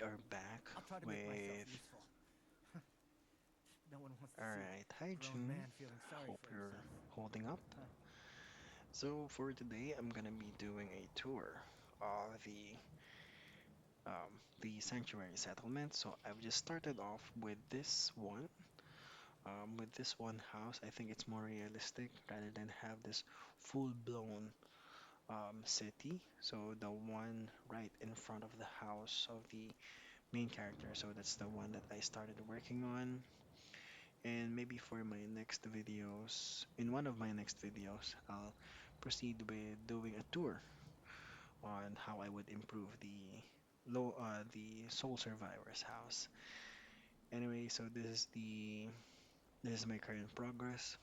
we are back I'll try to make myself with. useful. No one wants to see Alright, hi a grown June. man feeling sorry Hope for you're himself. holding up. So, for today, I'm gonna be doing a tour of the sanctuary settlement. So, I've just started off with this one. With this one house, I think it's more realistic rather than have this full-blown city. So, the one right in front of the house of the main character. So, that's the one that I started working on. And maybe for my next videos, in one of my next videos, I'll proceed with doing a tour on how I would improve the Soul Survivor's house. Anyway, so this is my current progress.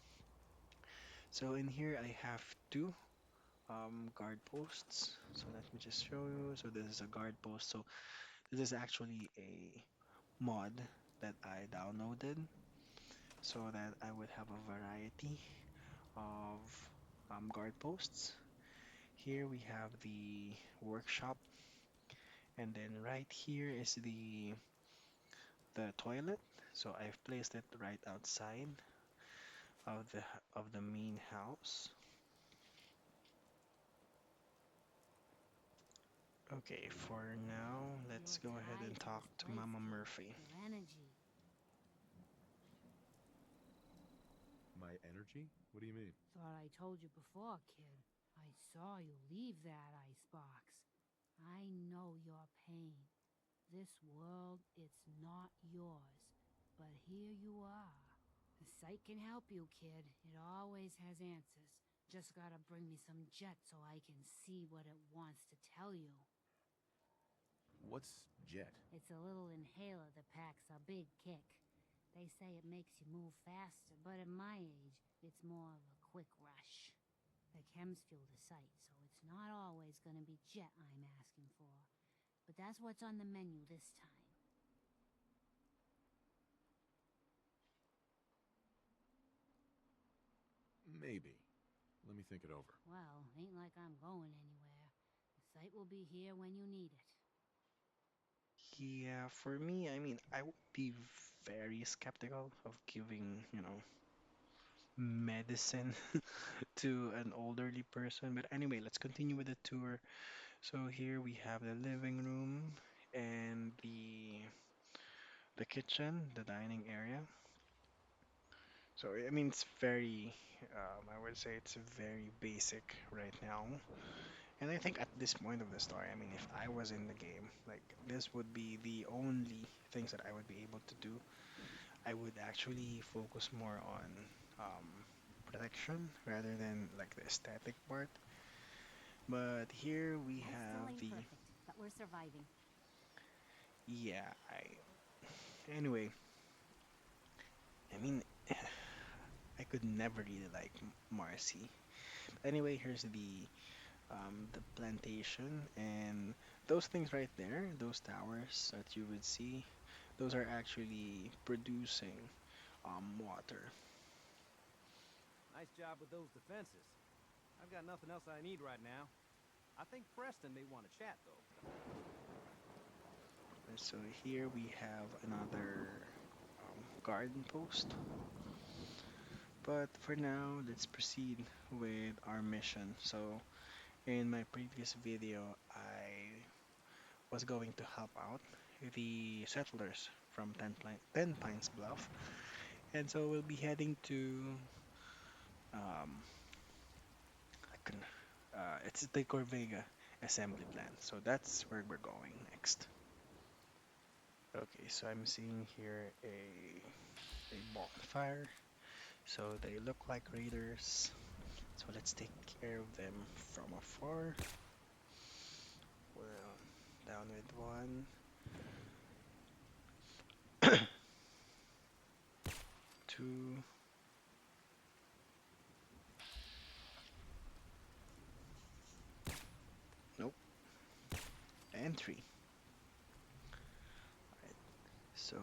So in here I have two guard posts. So let me just show you. So this is a guard post. So this is actually a mod that I downloaded so that I would have a variety of guard posts. Here we have the workshop, and then right here is the toilet. So I've placed it right outside of the main house. Okay, for now, let's Your go ahead and ties talk this to place, Mama kid. Murphy. Your energy. My energy? What do you mean? Thought I told you before, kid. I saw you leave that icebox. I know your pain. This world, it's not yours. But here you are. The sight can help you, kid. It always has answers. Just gotta bring me some jet so I can see what it wants to tell you. What's jet? It's a little inhaler that packs a big kick. They say it makes you move faster, but at my age, it's more of a quick rush. The chems fuel the site, so it's not always gonna be jet I'm asking for. But that's what's on the menu this time. Maybe. Let me think it over. Well, ain't like I'm going anywhere. The site will be here when you need it. Yeah, for me, I mean, I would be very skeptical of giving, medicine to an elderly person. But anyway, let's continue with the tour. So here we have the living room and the kitchen, the dining area. So I mean, it's very, I would say it's very basic right now. And I think at this point of the story, I mean, if I was in the game, like this would be the only things that I would be able to do. I would actually focus more on protection rather than like the aesthetic part. But here we Life still have ain't the, perfect, but we're surviving. yeah, anyway, I mean, I could never really like Marcy. Anyway, here's the plantation and those things right there, those towers that you would see, those are actually producing water. Nice job with those defenses. I've got nothing else I need right now. I think Preston may want to chat, though. And so here we have another garden post. But for now, let's proceed with our mission. So in my previous video, I was going to help out the settlers from Ten Pines Bluff. And so we'll be heading to um, I can, it's the Corvega assembly plant. So that's where we're going next. Okay, so I'm seeing here a bonfire. So they look like raiders. So let's take care of them from afar. Well, down with one, two, nope, and three. Alright, so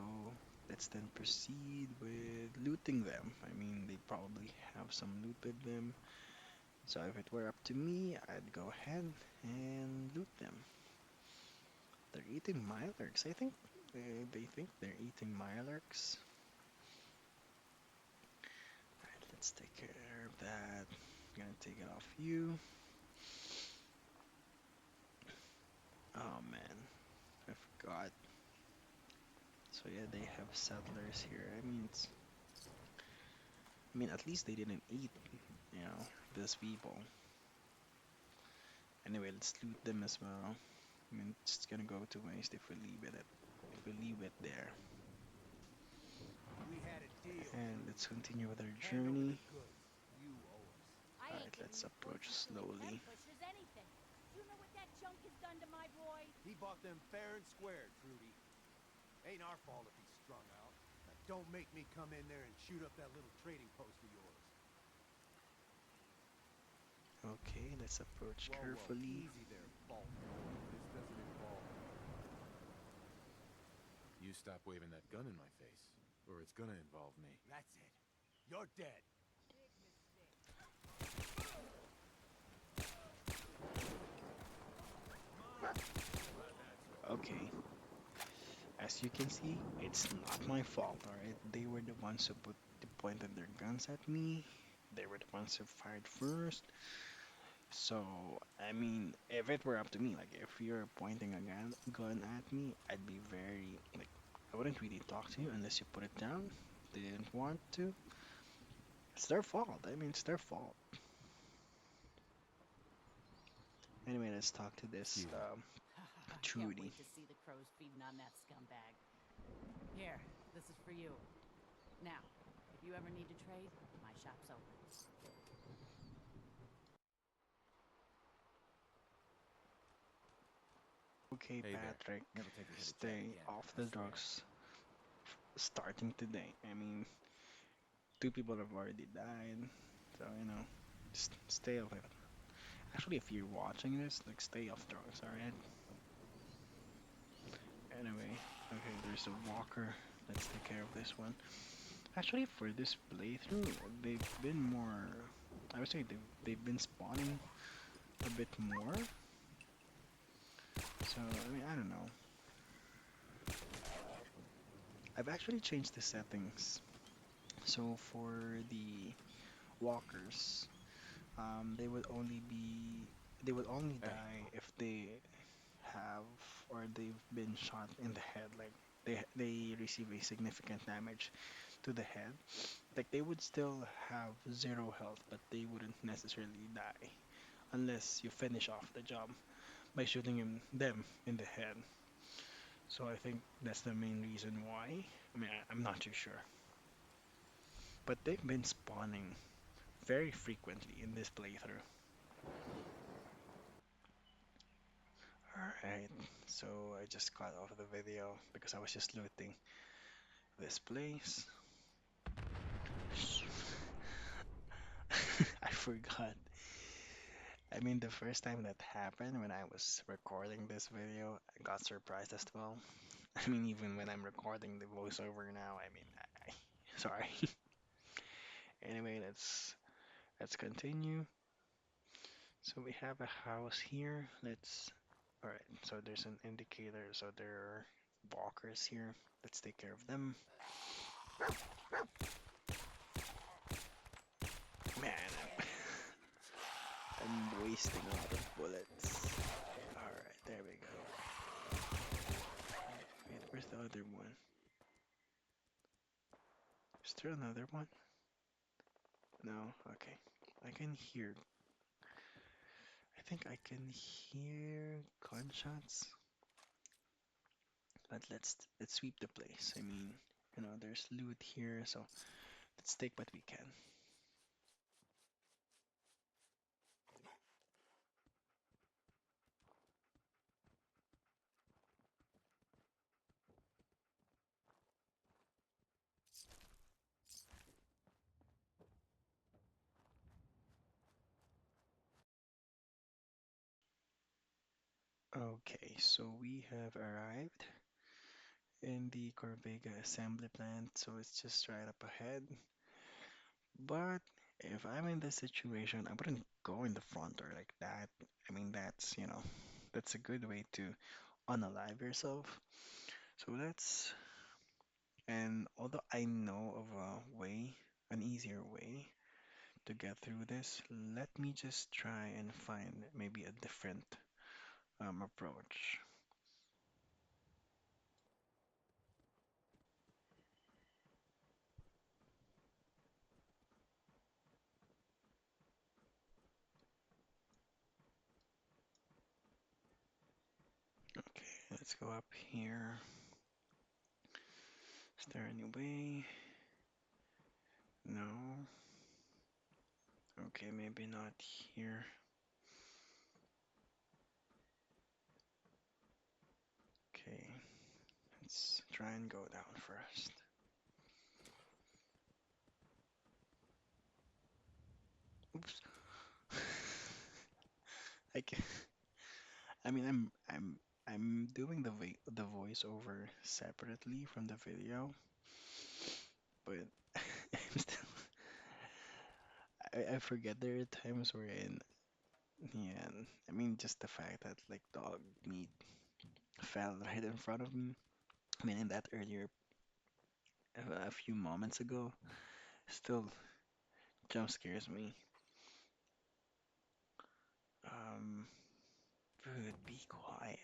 let's then proceed with looting them. I mean, they probably have some loot with them. So if it were up to me, I'd go ahead and loot them. There eating Mirelurks. I think they think they're eating Mirelurks. Alright, let's take care of that. I'm gonna take it off you. Oh man, I forgot. So yeah, they have settlers here. I mean, at least they didn't eat, you know, these people. Anyway, let's loot them as well. I mean, it's just gonna go to waste if we leave it if we leave it there. We had a deal, And Trudy. let's continue with our Hand over the journey. goods. You owe us. I ain't Alright, giving let's you approach poison chili pen slowly. pushers anything. You know what that junk has done to my boy? He bought them fair and square, Trudy. Ain't our fault if he's strung out. Now don't make me come in there and shoot up that little trading post of yours. Okay, let's approach Whoa, whoa, carefully. easy there, Bolt. This doesn't involve... You stop waving that gun in my face, or it's gonna involve me. That's it. You're dead. Big mistake. Okay, as you can see, it's not my fault, alright? They were the ones who pointed their guns at me. They were the ones who fired first. So, I mean, if it were up to me, like if you're pointing a gun at me, I'd be very, like, I wouldn't really talk to you unless you put it down. They didn't want to. It's their fault. I mean, it's their fault. Anyway, let's talk to this Excuse me. Can't Trudy. wait to see the crows feeding on that scumbag. Here, this is for you. Now, if you ever need to trade, my shop's open. Okay, Hey there. Patrick, Never take a hit at Jack stay again, off I the swear. drugs starting today. I mean, two people have already died, so you know, just stay off it. Actually, if you're watching this, like, stay off drugs, alright? Anyway, okay, there's a walker. Let's take care of this one. Actually, for this playthrough, they've been more. I would say they've been spawning a bit more. So I mean, I don't know. I've actually changed the settings. So for the walkers, they would only be they would only Hey. die if they have or they've been shot in the head. Like they receive a significant damage to the head. Like they would still have zero health, but they wouldn't necessarily die unless you finish off the job by shooting them in the head. So I think that's the main reason why. I mean, I'm not too sure, but they've been spawning very frequently in this playthrough. Alright, so I just got off the video because I was just looting this place. I forgot. I mean, the first time that happened when I was recording this video, I got surprised as well. I mean, even when I'm recording the voiceover now, I mean, sorry. Anyway, let's continue. So we have a house here. All right. So there's an indicator. So there are walkers here. Let's take care of them. Man, I'm wasting a lot of bullets. All right, there we go. Wait, where's the other one? Is there another one? No. Okay. I can hear. I think I can hear gunshots. But let's sweep the place. I mean, there's loot here, so let's take what we can. Okay, so we have arrived in the Corvega assembly plant, so it's just right up ahead. But if I'm in this situation, I wouldn't go in the front door like that. I mean, that's a good way to unalive yourself. So that's, and although I know of a way, an easier way to get through this, let me just try and find maybe a different approach. Okay, let's go up here. Is there any way? No. Okay, maybe not here. Okay, let's try and go down first. Oops. I can, I mean, I'm doing the voiceover separately from the video, but I'm still I forget there are times wherein yeah, I mean just the fact that like dog meat fell right in front of me. I mean in that earlier a few moments ago, still jump scares me. Um, Food, be quiet.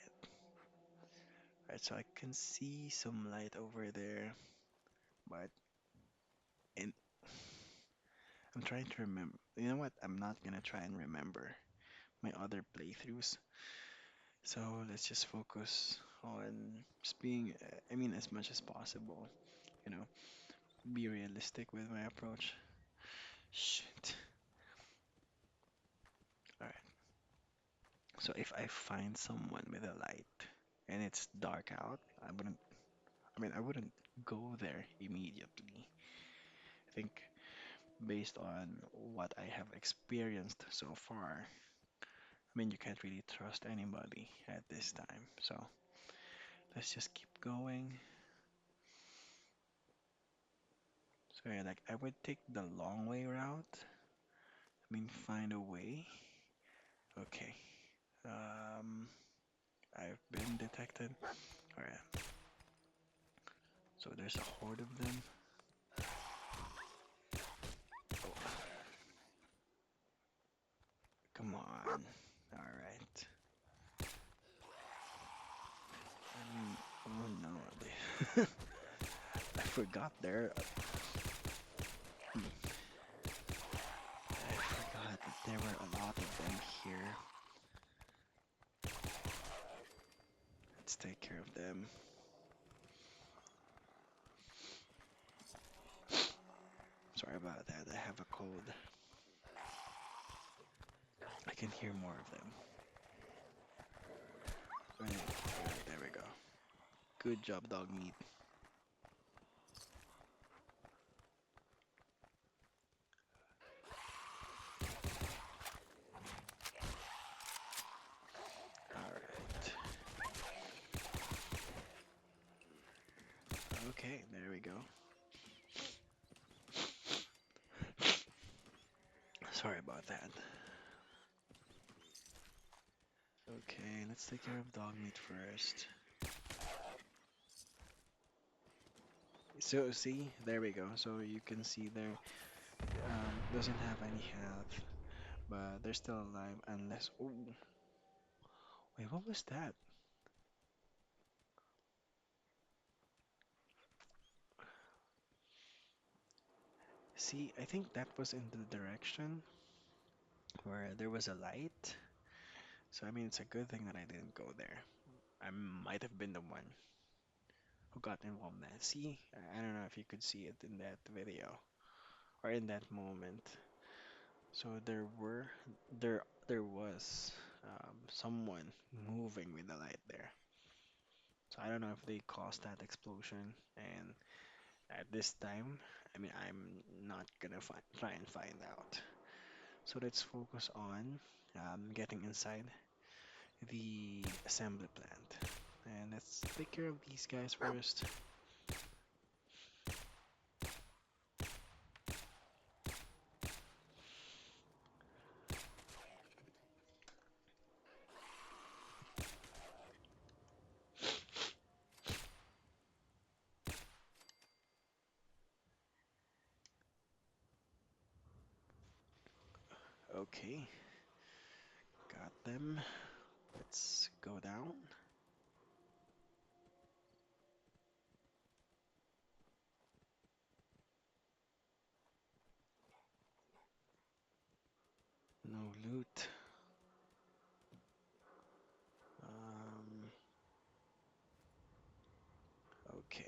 Right, so I can see some light over there, but and I'm trying to remember. You know what? I'm not gonna try and remember my other playthroughs. So let's just focus on just being, I mean, as much as possible, you know, be realistic with my approach. Shit. Alright. So if I find someone with a light and it's dark out, I wouldn't go there immediately. I think based on what I have experienced so far, I mean, you can't really trust anybody at this time. So let's just keep going. So yeah, like I would take the long way route. I mean, find a way. Okay. Um, I've been detected. All right. So there's a horde of them. Oh, come on. All right. Oh no. I forgot there. Hmm, I forgot that there were a lot of them here. Let's take care of them. Sorry about that. I have a cold. I can hear more of them. Right, right, there we go. Good job, dog meat. All right. Okay, there we go. Sorry about that. Okay, let's take care of dog meat first. So see, there we go. So you can see there, doesn't have any health, but they're still alive unless. Oh, wait, what was that? See, I think that was in the direction where there was a light. So I mean, it's a good thing that I didn't go there. I might have been the one who got involved in that. See, I don't know if you could see it in that video or in that moment. So there was someone moving with the light there. So I don't know if they caused that explosion. And at this time, I mean, I'm not gonna try and find out. So let's focus on getting inside the assembly plant. And let's take care of these guys first. Okay, got them. Let's go down. No loot. Um, okay.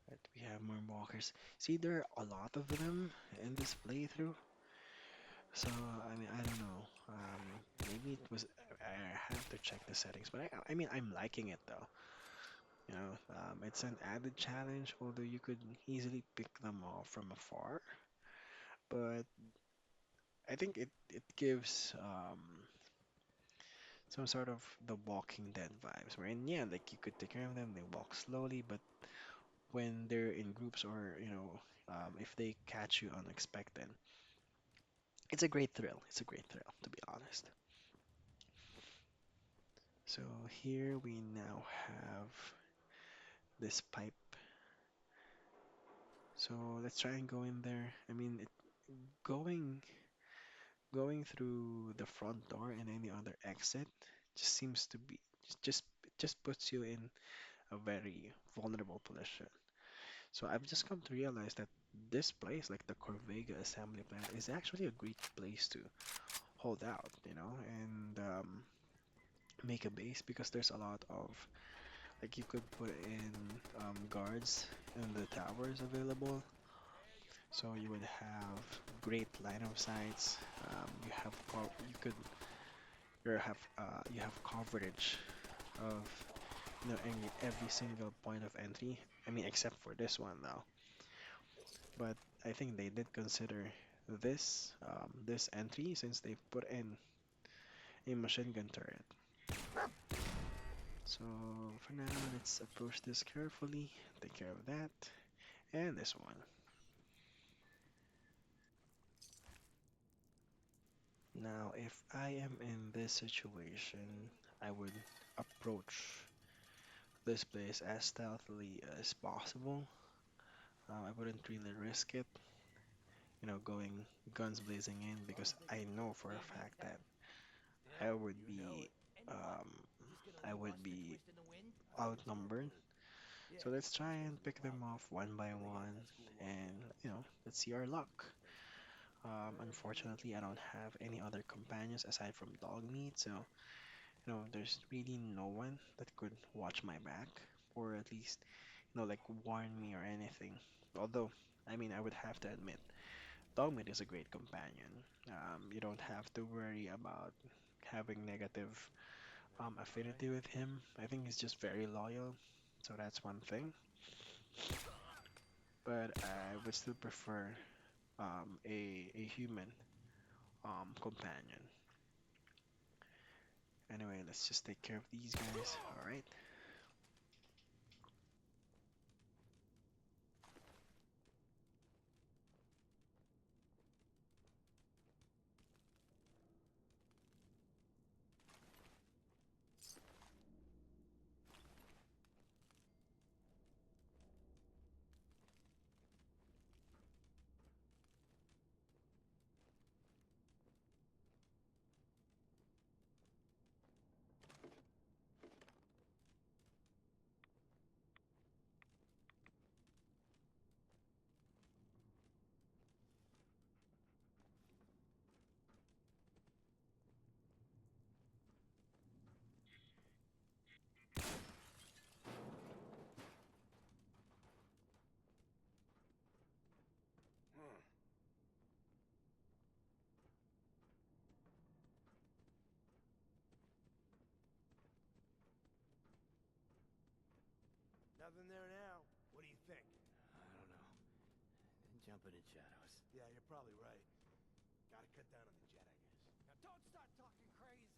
Right, we have more walkers. See, there are a lot of them in this playthrough. So, I mean, I don't know. Maybe it was. I have to check the settings, but I mean, I'm liking it though. It's an added challenge, although you could easily pick them off from afar. But I think it gives some sort of the Walking Dead vibes, wherein yeah, like you could take care of them, they walk slowly, but when they're in groups or if they catch you unexpected, it's a great thrill. It's a great thrill, to be honest. So here we now have this pipe. So let's try and go in there. I mean, going going through the front door and any other exit just seems to be just it just puts you in a very vulnerable position. So I've just come to realize that this place, like the Corvega assembly plant, is actually a great place to hold out, and make a base because there's a lot of like you could put in guards in the towers available. So you would have great line of sights. You could you have coverage of every single point of entry. I mean, except for this one though. But I think they did consider this entry since they put in a machine gun turret. So for now, let's approach this carefully. Take care of that and this one. Now, if I am in this situation, I would approach this place as stealthily as possible. I wouldn't really risk it, going guns blazing in because I know for a fact that I would You know be, it. um, I would be outnumbered. So let's try and pick them off one by one, and let's see our luck. Unfortunately, I don't have any other companions aside from dog meat, so there's really no one that could watch my back, or at least like warn me or anything. Although, I mean, I would have to admit, Dogmeat is a great companion. You don't have to worry about having negative affinity with him. I think he's just very loyal, so that's one thing. But I would still prefer a human companion. Anyway, let's just take care of these guys. All right. Nothing there now. What do you think? I don't know. Jumping in shadows. Yeah, you're probably right. Gotta cut down on the jet, I guess. Now don't start talking crazy.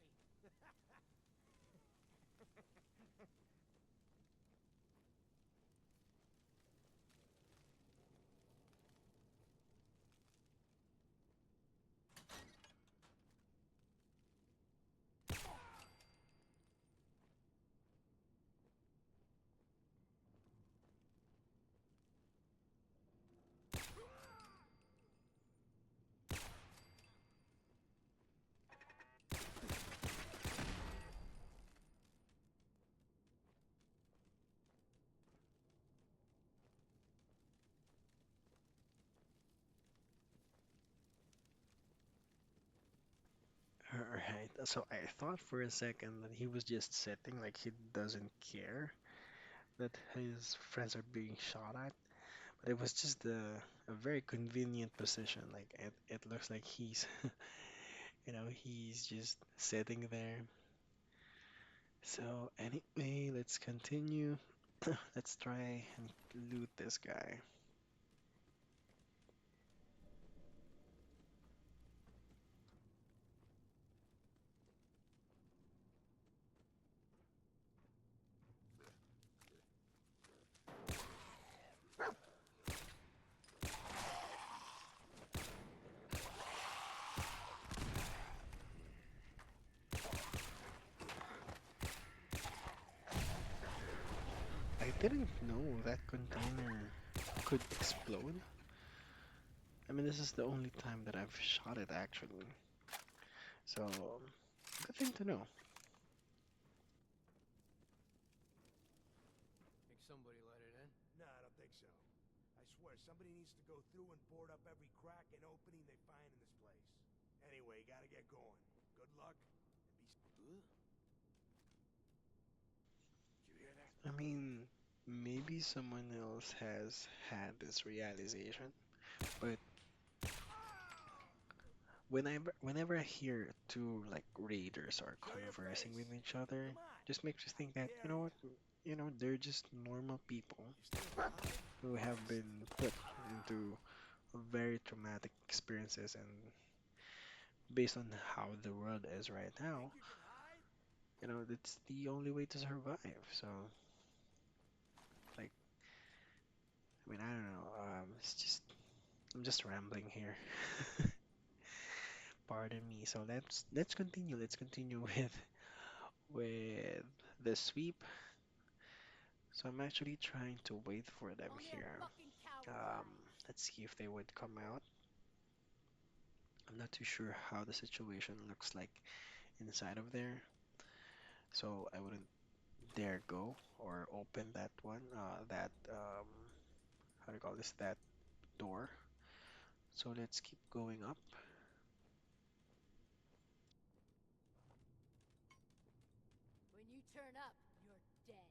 Alright, so I thought for a second that he was just sitting, like he doesn't care that his friends are being shot at. But it was just a very convenient position. Like it looks like he's, he's just sitting there. So anyway, let's continue. Let's try and loot this guy. I didn't know that container could explode. I mean, this is the only time that I've shot it actually. So, good thing to know. Think somebody let it in? No, I don't think so. I swear, somebody needs to go through and board up every crack and opening they find in this place. Anyway, gotta get going. Good luck, and be... Did you hear that? I mean, maybe someone else has had this realization, but whenever I hear two like raiders are Show your conversing face. with each other, Come on. just makes me think that, you Dare know you. what, they're just normal people You still alive? who have been put into very traumatic experiences, and based on how the world is right Think now, you can hide? that's the only way to survive. So, like, I mean, I don't know. I'm just rambling here. Pardon me. So let's continue. Let's continue with the sweep. So I'm actually trying to wait for them Only a here. fucking coward Um, dies. let's see if they would come out. I'm not too sure how the situation looks like inside of there, so I wouldn't dare go or open that one, that how do you call this, that door. So let's keep going up. When you turn up, you're dead.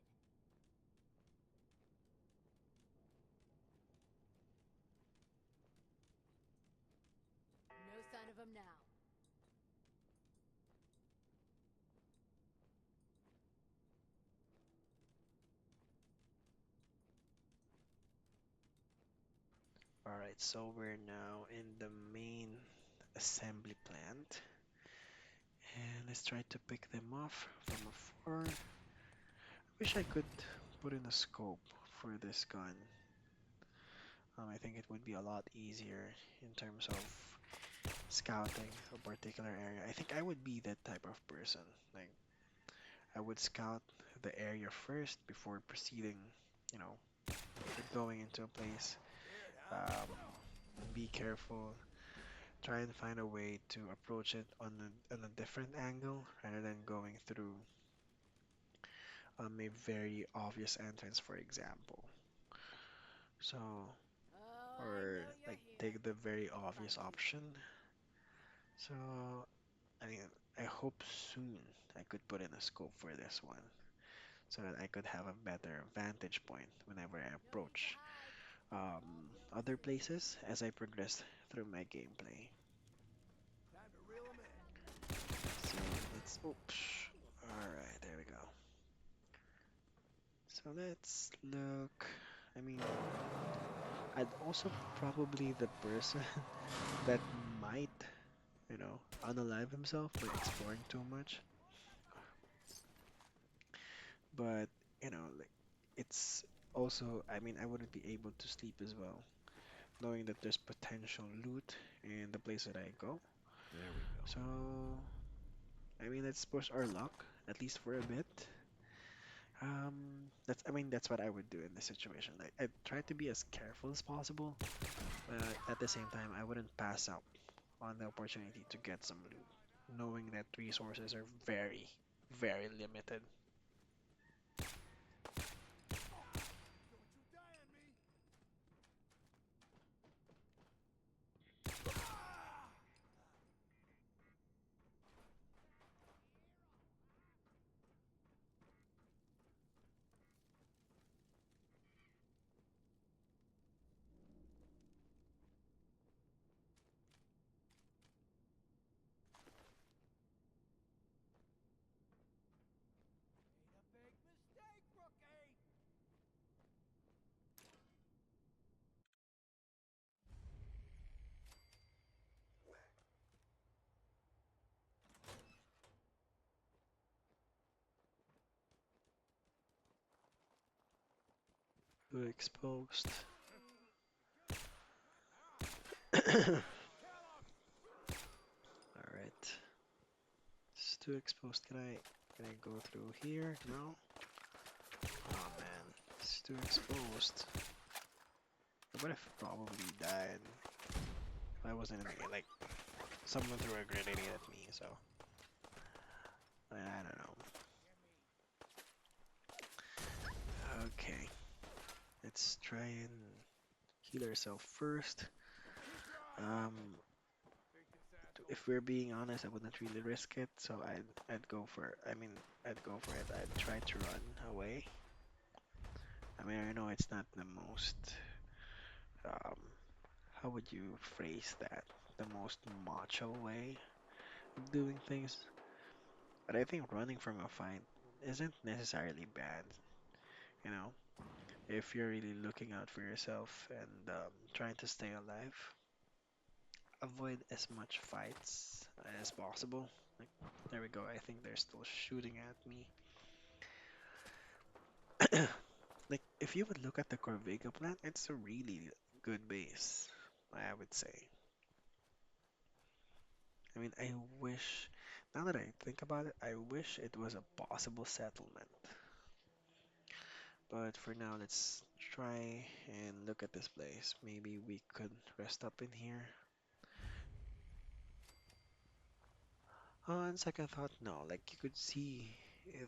No sign of him now. All right, so we're now in the main assembly plant, and let's try to pick them off from afar. Wish I could put in a scope for this gun. I think it would be a lot easier in terms of scouting a particular area. I think I would be that type of person. Like, I would scout the area first before proceeding, you know, with going into a place. Scared, huh? Um, be careful. Try and find a way to approach it on a different angle rather than going through a very obvious entrance, for example. So, Oh, I or know like you're here. take the very I'll obvious find you. option. So, I mean, I hope soon I could put in a scope for this one so that I could have a better vantage point whenever I No need to approach hide. um, All good to other see. places as I progress through my gameplay. Time to reel him in. So let's, oops, all right, there we go. So let's look. I mean, I'd also probably the person that might, unalive himself by exploring too much. But, like, it's also, I mean, I wouldn't be able to sleep as well, knowing that there's potential loot in the place that I go. There we go. So, I mean, let's push our luck, at least for a bit. I mean, that's what I would do in this situation. Like, I try to be as careful as possible, but at the same time, I wouldn't pass up on the opportunity to get some loot, knowing that resources are very, very limited. Don't you die on me! Too exposed. Alright. It's too exposed. Can I go through here? No? Oh man. It's too exposed. I would have probably died if I wasn't in the like someone threw a grenade at me, so I don't know. Okay. Let's try and heal ourselves first. Um if we're being honest, I wouldn't really risk it, so I'd go for it. I'd go for it. I'd try to run away. I mean, I know it's not the most, um, how would you phrase that? The most macho way of doing things. But I think running from a fight isn't necessarily bad, you know, if you're really looking out for yourself and trying to stay alive. Avoid as much fights as possible. Like, there we go. I think they're still shooting at me. Like, if you would look at the Corvega plant, it's a really good base, I would say. I mean, I wish, now that I think about it, I wish it was a possible settlement. But for now, let's try and look at this place. Maybe we could rest up in here. On second thought, no. Like, you could see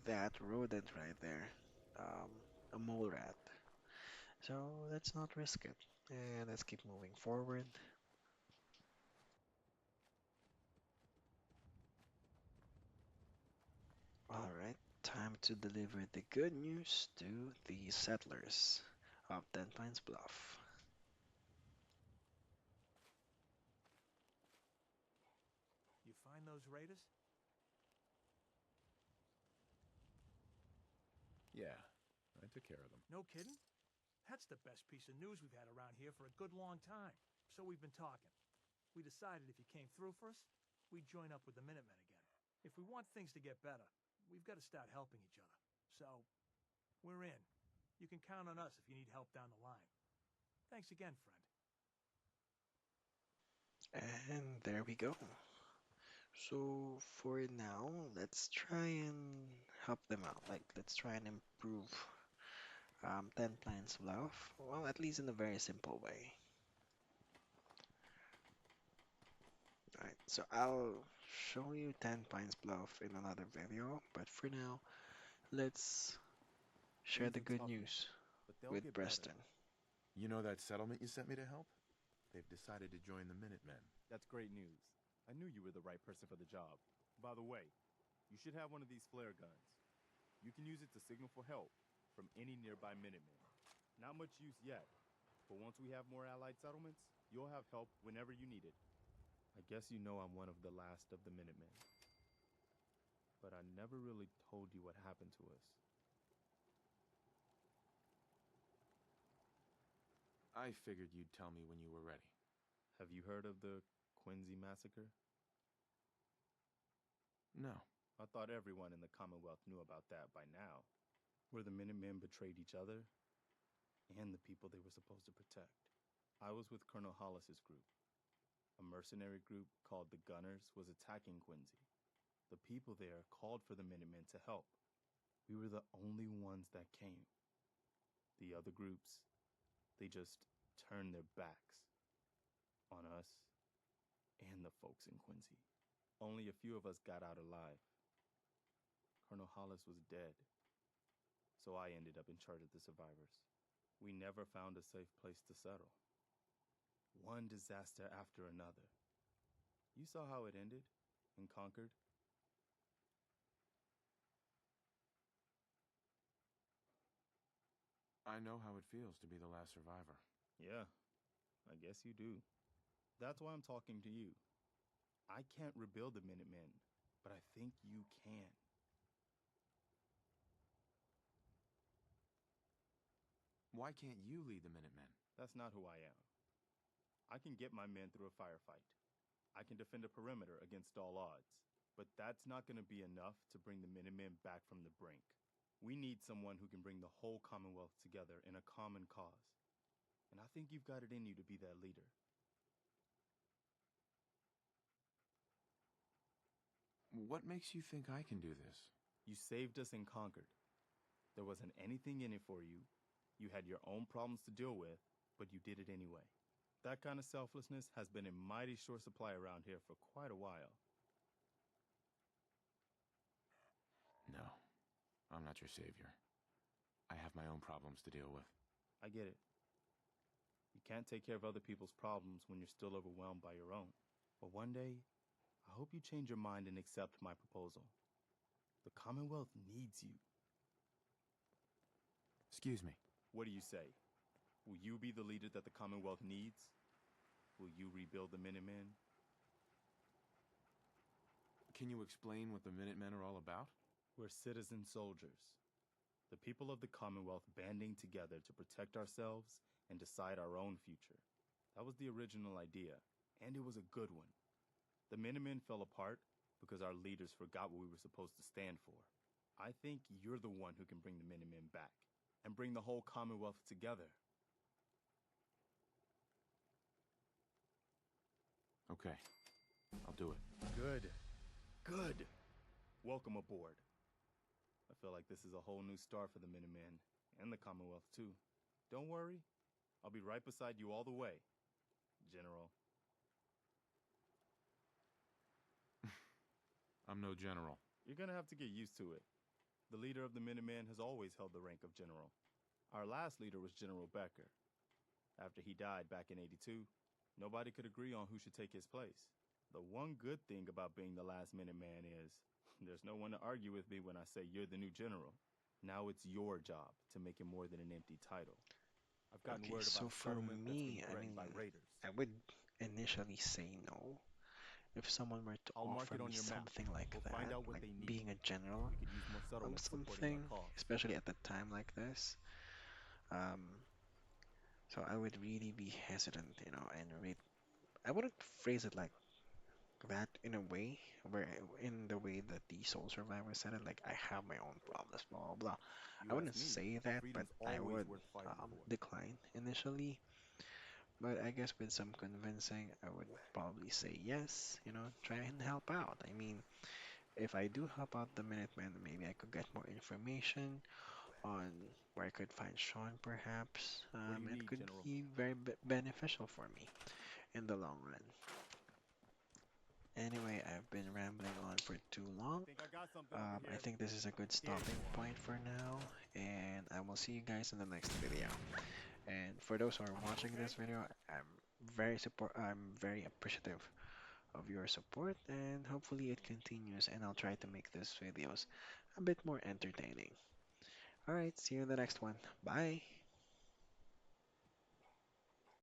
that rodent right there. Um, a mole rat. So let's not risk it. And let's keep moving forward. Alright, time to deliver the good news to the settlers of Ten Pines Bluff. You find those raiders? Yeah, I took care of them. No kidding? That's the best piece of news we've had around here for a good long time. So we've been talking. We decided if you came through for us, we'd join up with the Minutemen again. If we want things to get better, we've got to start helping each other. So, we're in. You can count on us if you need help down the line. Thanks again, friend. And there we go. So for now, let's try and help them out. Like, let's try and improve Ten Pines Bluff. Well, at least in a very simple way. Alright, so I'll show you Ten Pines Bluff in another video, but for now, let's share Things the are good tough here, news but they'll with get better. Preston. You know that settlement you sent me to help? They've decided to join the Minutemen. That's great news. I knew you were the right person for the job. By the way, you should have one of these flare guns. You can use it to signal for help from any nearby Minutemen. Not much use yet, but once we have more allied settlements, you'll have help whenever you need it. I guess you know I'm one of the last of the Minutemen. But I never really told you what happened to us. I figured you'd tell me when you were ready. Have you heard of the Quincy massacre? No. I thought everyone in the Commonwealth knew about that by now. Where the Minutemen betrayed each other and the people they were supposed to protect. I was with Colonel Hollis's group. A mercenary group called the Gunners was attacking Quincy. The people there called for the Minutemen to help. We were the only ones that came. The other groups, they just turned their backs on us and the folks in Quincy. Only a few of us got out alive. Colonel Hollis was dead, so I ended up in charge of the survivors. We never found a safe place to settle. One disaster after another. You saw how it ended in Concord? I know how it feels to be the last survivor. Yeah, I guess you do. That's why I'm talking to you. I can't rebuild the Minutemen, but I think you can. Why can't you lead the Minutemen? That's not who I am. I can get my men through a firefight. I can defend a perimeter against all odds. But that's not going to be enough to bring the Minutemen back from the brink. We need someone who can bring the whole Commonwealth together in a common cause. And I think you've got it in you to be that leader. What makes you think I can do this? You saved us and conquered. There wasn't anything in it for you. You had your own problems to deal with, but you did it anyway. That kind of selflessness has been in mighty short supply around here for quite a while. No, I'm not your savior. I have my own problems to deal with. I get it. You can't take care of other people's problems when you're still overwhelmed by your own. But one day, I hope you change your mind and accept my proposal. The Commonwealth needs you. Excuse me. What do you say? Will you be the leader that the Commonwealth needs? Will you rebuild the Minutemen? Can you explain what the Minutemen are all about? We're citizen soldiers. The people of the Commonwealth banding together to protect ourselves and decide our own future. That was the original idea, and it was a good one. The Minutemen fell apart because our leaders forgot what we were supposed to stand for. I think you're the one who can bring the Minutemen back and bring the whole Commonwealth together. Okay, I'll do it. Good. Good. Welcome aboard. I feel like this is a whole new start for the Minutemen and the Commonwealth, too. Don't worry. I'll be right beside you all the way, General. I'm no general. You're gonna have to get used to it. The leader of the Minutemen has always held the rank of general. Our last leader was General Becker. After he died back in '82, nobody could agree on who should take his place. The one good thing about being the last Minuteman is there's no one to argue with me when I say you're the new general. Now it's your job to make it more than an empty title. I've gotten Okay, word so about a for settlement that's been me, I threatened mean, by raiders. I would initially say no. If someone were to I'll mark offer it on me your map. something like We'll that, find out what like they need. being a general, We could use more settlements supporting our something, cause. especially at a time like this, um, so I would really be hesitant, and I wouldn't phrase it like that in a way where, in the way that the Soul Survivor said it, like I have my own problems, blah blah blah. I You ask wouldn't me, say that, but freedom's I always would worth fighting for. decline initially. But I guess with some convincing, I would probably say yes, try and help out. I mean, if I do help out the Minutemen, maybe I could get more information on where I could find Sean, perhaps. What do you It need, could General? be very beneficial for me in the long run. Anyway, I've been rambling on for too long. Think I got something over I here. think this is a good Here stopping you are. point for now, and I will see you guys in the next video. And for those who are watching this video, I'm very appreciative of your support, and hopefully it continues, and I'll try to make these videos a bit more entertaining. Alright, see you in the next one. Bye!